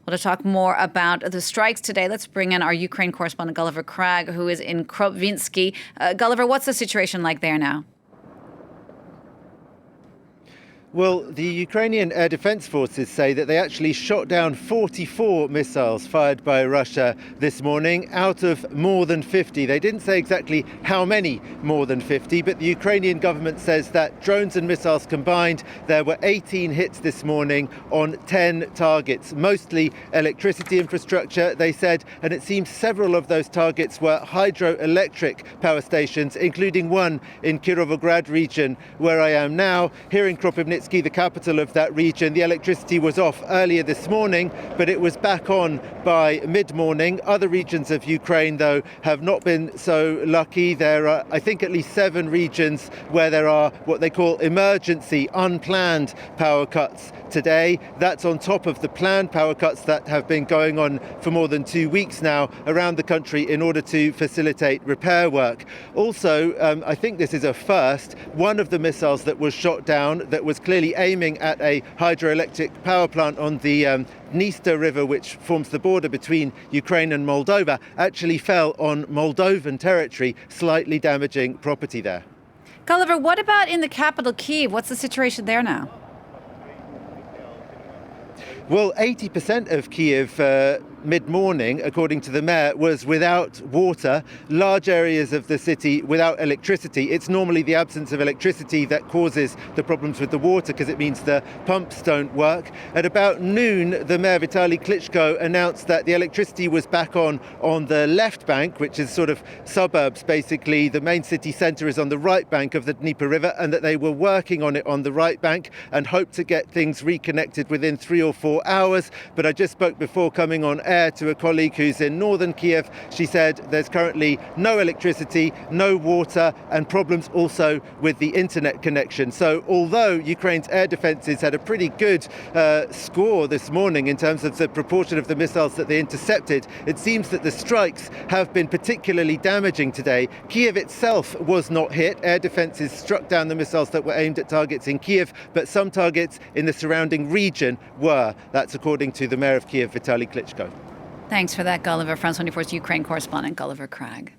Well, to talk more about the strikes today, let's bring in our Ukraine correspondent, Gulliver Cragg, who is in Kropyvnytskyi. Gulliver, what's the situation like there now? Well, the Ukrainian Air Defense Forces say that they actually shot down 44 missiles fired by Russia this morning out of more than 50. They didn't say exactly how many more than 50, but the Ukrainian government says that drones and missiles combined, there were 18 hits this morning on 10 targets, mostly electricity infrastructure, they said, and it seems several of those targets were hydroelectric power stations, including one in Kyiv region where I am now. Here in Kropyvnytskyi, the capital of that region, the electricity was off earlier this morning, but it was back on by mid-morning. Other regions of Ukraine, though, have not been so lucky. There are, I think, at least 7 regions where there are what they call emergency, unplanned power cuts today. That's on top of the planned power cuts that have been going on for more than 2 weeks now around the country in order to facilitate repair work. Also, I think this is a first. One of the missiles that was shot down that was clearly aiming at a hydroelectric power plant on the Dniester River, which forms the border between Ukraine and Moldova, actually fell on Moldovan territory, slightly damaging property there. Gulliver, what about in the capital, Kyiv? What's the situation there now? Well, 80% of Kyiv mid-morning, according to the mayor, was without water. Large areas of the city without electricity. It's normally the absence of electricity that causes the problems with the water because it means the pumps don't work. At about noon, the mayor, Vitaly Klitschko, announced that the electricity was back on the left bank, which is sort of suburbs, basically. The main city centre is on the right bank of the Dnieper River, and that they were working on it on the right bank and hope to get things reconnected within 3 or 4 hours. But I just spoke before coming on air to a colleague who's in northern Kyiv. She said there's currently no electricity, no water, and problems also with the internet connection. So although Ukraine's air defences had a pretty good score this morning in terms of the proportion of the missiles that they intercepted, it seems that the strikes have been particularly damaging today. Kyiv itself was not hit. Air defences struck down the missiles that were aimed at targets in Kyiv, but some targets in the surrounding region were. That's according to the mayor of Kyiv, Vitaly Klitschko. Thanks for that, Gulliver. France 24's Ukraine correspondent, Gulliver Cragg.